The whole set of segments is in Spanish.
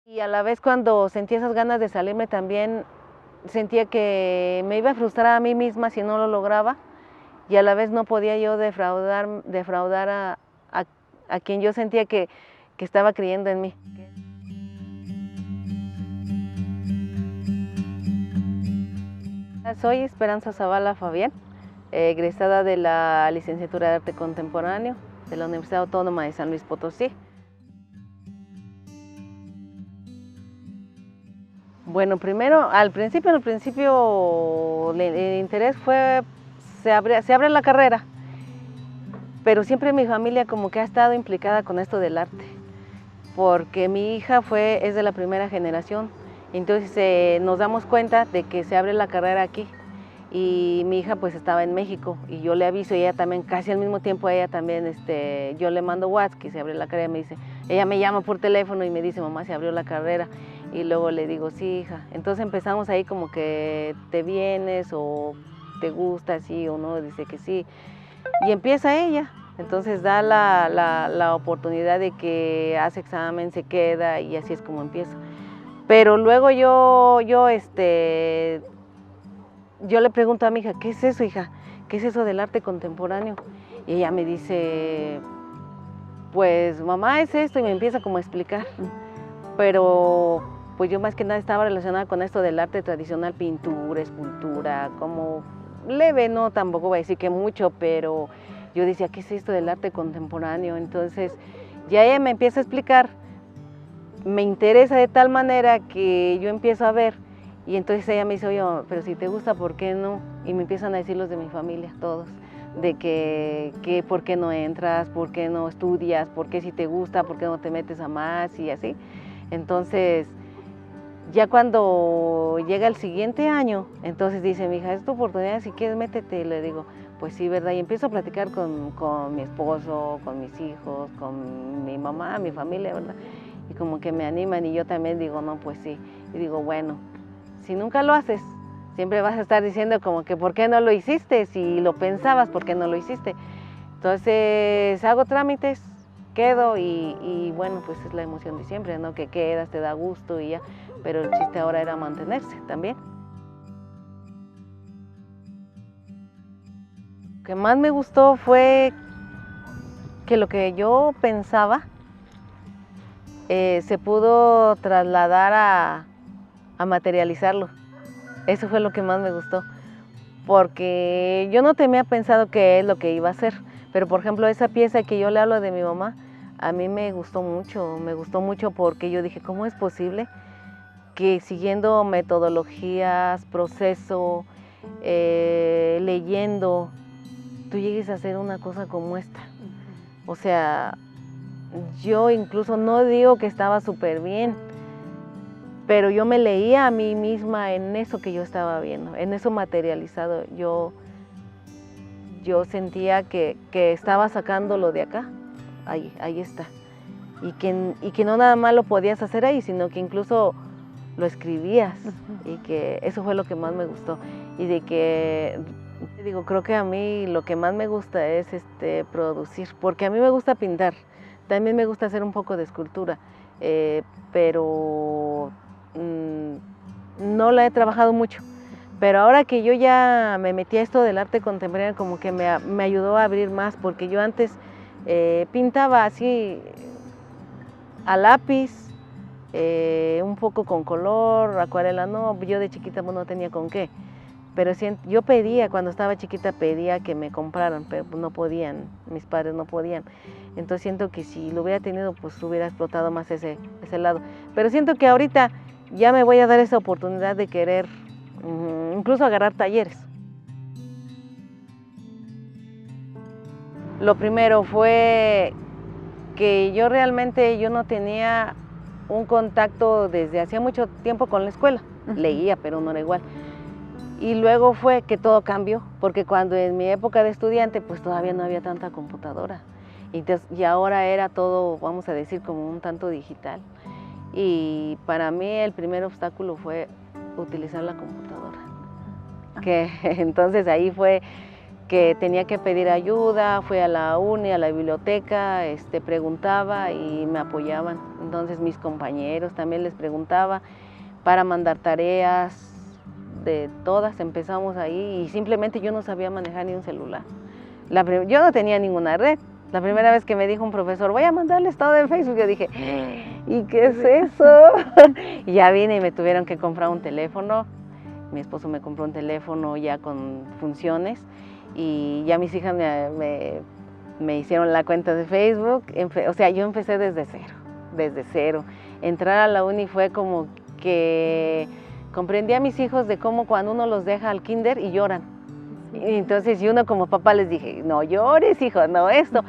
Y a la vez cuando sentía esas ganas de salirme también sentía que me iba a frustrar a mí misma si no lo lograba y a la vez no podía yo defraudar a quien yo sentía que estaba creyendo en mí. Soy Esperanza Zavala Fabián, egresada de la licenciatura de Arte Contemporáneo de la Universidad Autónoma de San Luis Potosí. Bueno, primero, al principio el interés fue, se abre la carrera, pero siempre mi familia como que ha estado implicada con esto del arte, porque mi hija es de la primera generación, entonces nos damos cuenta de que se abre la carrera aquí, y mi hija pues estaba en México, y yo le aviso, y ella también, casi al mismo tiempo, ella también, yo le mando WhatsApp que se abre la carrera, ella me llama por teléfono y me dice, mamá, se abrió la carrera, y luego le digo, sí, hija. Entonces empezamos ahí como que te vienes o te gusta, sí o no, dice que sí. Y empieza ella, entonces da la oportunidad de que hace examen, se queda y así es como empieza. Pero luego yo le pregunto a mi hija, ¿qué es eso, hija? ¿Qué es eso del arte contemporáneo? Y ella me dice, pues mamá, es esto, y me empieza como a explicar. Pero pues yo más que nada estaba relacionada con esto del arte tradicional, pintura, escultura, como leve, no, tampoco voy a decir que mucho, pero yo decía, ¿qué es esto del arte contemporáneo? Entonces ya ella me empieza a explicar, me interesa de tal manera que yo empiezo a ver, y entonces ella me dice, oye, pero si te gusta, ¿por qué no? Y me empiezan a decir los de mi familia, todos, de que ¿por qué no entras? ¿Por qué no estudias? ¿Por qué si te gusta? ¿Por qué no te metes a más? Y así. Entonces, ya cuando llega el siguiente año, entonces dice mi hija, es tu oportunidad, si quieres métete. Y le digo, pues sí, ¿verdad? Y empiezo a platicar con mi esposo, con mis hijos, con mi mamá, mi familia, ¿verdad? Y como que me animan y yo también digo, no, pues sí. Y digo, bueno, si nunca lo haces, siempre vas a estar diciendo como que ¿por qué no lo hiciste? Si lo pensabas, ¿por qué no lo hiciste? Entonces hago trámites, quedo y bueno, pues es la emoción de siempre, ¿no? Que quedas, te da gusto y ya, pero el chiste ahora era mantenerse también. Lo que más me gustó fue que lo que yo pensaba se pudo trasladar a materializarlo. Eso fue lo que más me gustó, porque yo no tenía pensado qué es lo que iba a hacer, pero por ejemplo esa pieza que yo le hablo de mi mamá, a mí me gustó mucho porque yo dije, ¿cómo es posible que siguiendo metodologías, proceso, leyendo, tú llegues a hacer una cosa como esta? O sea, yo incluso no digo que estaba súper bien, pero yo me leía a mí misma en eso que yo estaba viendo, en eso materializado. Yo sentía que estaba sacándolo de acá, ahí está. Y que no nada más lo podías hacer ahí, sino que incluso lo escribías. Y que eso fue lo que más me gustó. Y de que, digo, creo que a mí lo que más me gusta es producir, porque a mí me gusta pintar, también me gusta hacer un poco de escultura, pero no la he trabajado mucho. Pero ahora que yo ya me metí a esto del arte contemporáneo, como que me ayudó a abrir más, porque yo antes pintaba así a lápiz, un poco con color, acuarela, no, yo de chiquita no tenía con qué. Pero yo pedía, cuando estaba chiquita pedía que me compraran, pero no podían, mis padres no podían. Entonces siento que si lo hubiera tenido, pues hubiera explotado más ese lado. Pero siento que ahorita ya me voy a dar esa oportunidad de querer incluso agarrar talleres. Lo primero fue que yo no tenía un contacto desde hacía mucho tiempo con la escuela. Leía, pero no era igual. Y luego fue que todo cambió, porque cuando en mi época de estudiante, pues todavía no había tanta computadora. Y ahora era todo, vamos a decir, como un tanto digital. Y para mí el primer obstáculo fue utilizar la computadora. Que entonces ahí fue que tenía que pedir ayuda, fui a la uni, a la biblioteca, preguntaba y me apoyaban. Entonces mis compañeros también les preguntaba para mandar tareas, de todas empezamos ahí y simplemente yo no sabía manejar ni un celular. Yo no tenía ninguna red. La primera vez que me dijo un profesor, voy a mandarles todo en Facebook, yo dije, ¿y qué es eso? Y ya vine y me tuvieron que comprar un teléfono. Mi esposo me compró un teléfono ya con funciones y ya mis hijas me hicieron la cuenta de Facebook. O sea, yo empecé desde cero. Entrar a la uni fue como que comprendí a mis hijos de cómo cuando uno los deja al kinder y lloran. Y entonces yo uno como papá les dije, no llores, hijo, no esto.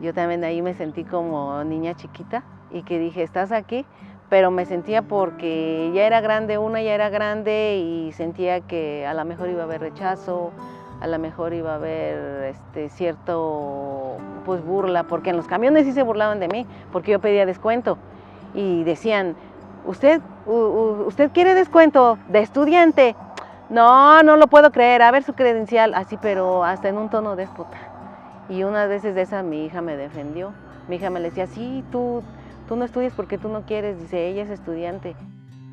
Yo también ahí me sentí como niña chiquita y que dije, estás aquí, pero me sentía porque ya era grande, una ya era grande y sentía que a lo mejor iba a haber rechazo, a lo mejor iba a haber cierto pues burla, porque en los camiones sí se burlaban de mí, porque yo pedía descuento y decían, ¿usted quiere descuento de estudiante? No, no lo puedo creer, a ver su credencial, así, pero hasta en un tono déspota. Y unas veces de esa mi hija me defendió. Mi hija me decía, sí, tú no estudias porque tú no quieres, dice, ella es estudiante.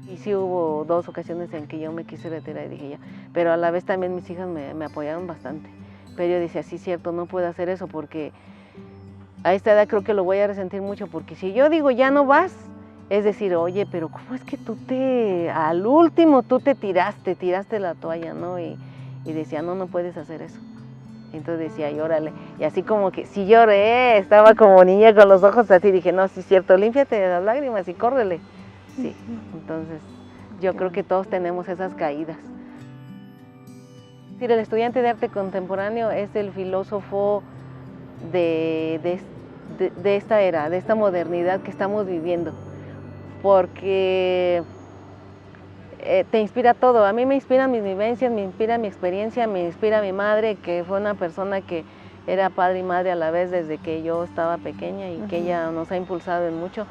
Y sí hubo 2 ocasiones en que yo me quise retirar y dije ya, pero a la vez también mis hijas me apoyaron bastante. Pero yo decía, sí, cierto, no puedo hacer eso porque a esta edad creo que lo voy a resentir mucho, porque si yo digo, ya no vas, es decir, oye, pero ¿cómo es que al último tú tiraste la toalla, ¿no? Y decía, no puedes hacer eso. Entonces decía, y órale, y así como que, sí lloré, estaba como niña con los ojos así, dije, no, sí es cierto, límpiate de las lágrimas y córrele. Sí, entonces yo creo que todos tenemos esas caídas. El estudiante de arte contemporáneo es el filósofo de esta era, de esta modernidad que estamos viviendo, porque te inspira todo. A mí me inspiran mis vivencias, me inspira mi experiencia, me inspira mi madre, que fue una persona que era padre y madre a la vez desde que yo estaba pequeña y que ella nos ha impulsado en mucho.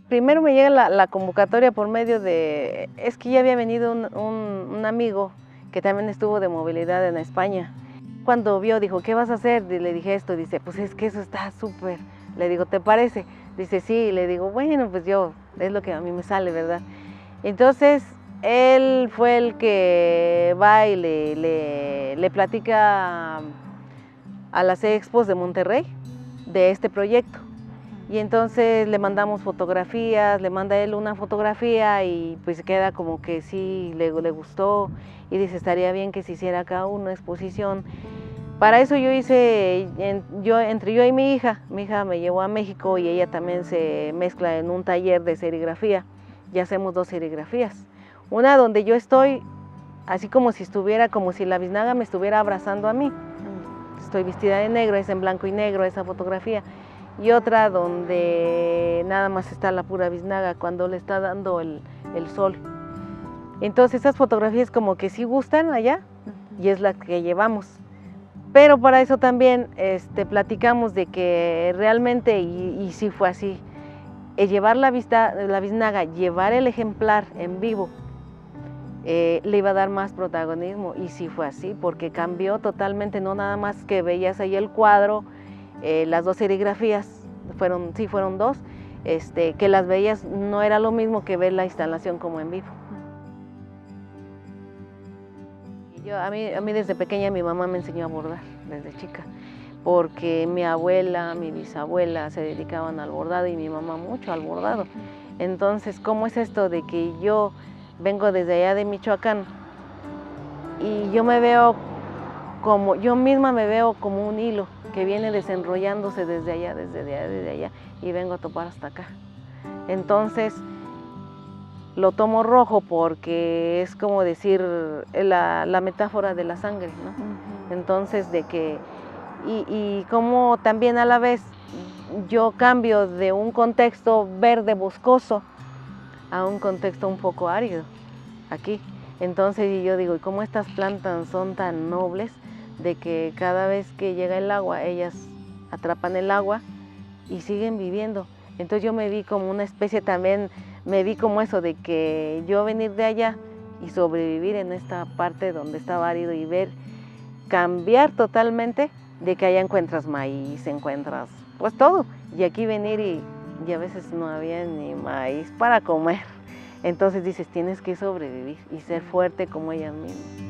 Primero me llega la convocatoria por medio de, es que ya había venido un amigo que también estuvo de movilidad en España. Cuando vio, dijo, ¿qué vas a hacer? Y le dije esto, dice, pues es que eso está súper. Le digo, ¿te parece? Dice, sí. Y le digo, bueno, pues es lo que a mí me sale, ¿verdad? Entonces, él fue el que va y le platica a las expos de Monterrey de este proyecto. Y entonces le mandamos fotografías, le manda él una fotografía y pues queda como que sí, le gustó y dice, estaría bien que se hiciera acá una exposición. Para eso yo hice, entre yo y mi hija me llevó a México y ella también se mezcla en un taller de serigrafía y hacemos 2 serigrafías. Una donde yo estoy así como si la biznaga me estuviera abrazando a mí. Estoy vestida de negro, es en blanco y negro esa fotografía. Y otra donde nada más está la pura biznaga cuando le está dando el sol. Entonces esas fotografías como que sí gustan allá y es la que llevamos. Pero para eso también platicamos de que realmente, y sí fue así, llevar la biznaga, llevar el ejemplar en vivo, le iba a dar más protagonismo y sí fue así, porque cambió totalmente, no nada más que veías ahí el cuadro, las 2 serigrafías, fueron 2, que las veías, no era lo mismo que ver la instalación como en vivo. A mí desde pequeña mi mamá me enseñó a bordar, desde chica, porque mi abuela, mi bisabuela se dedicaban al bordado y mi mamá mucho al bordado. Entonces, ¿cómo es esto de que yo vengo desde allá de Michoacán y yo misma me veo como un hilo que viene desenrollándose desde allá y vengo a topar hasta acá? Entonces lo tomo rojo porque es como decir la metáfora de la sangre, ¿no? Entonces y como también a la vez yo cambio de un contexto verde boscoso a un contexto un poco árido aquí. Entonces yo digo, ¿y cómo estas plantas son tan nobles de que cada vez que llega el agua, ellas atrapan el agua y siguen viviendo? Entonces yo me vi como una especie también, me vi como eso de que yo venir de allá y sobrevivir en esta parte donde está árido y ver cambiar totalmente de que allá encuentras maíz, encuentras pues todo. Y aquí venir y a veces no había ni maíz para comer. Entonces dices, tienes que sobrevivir y ser fuerte como ellas mismas.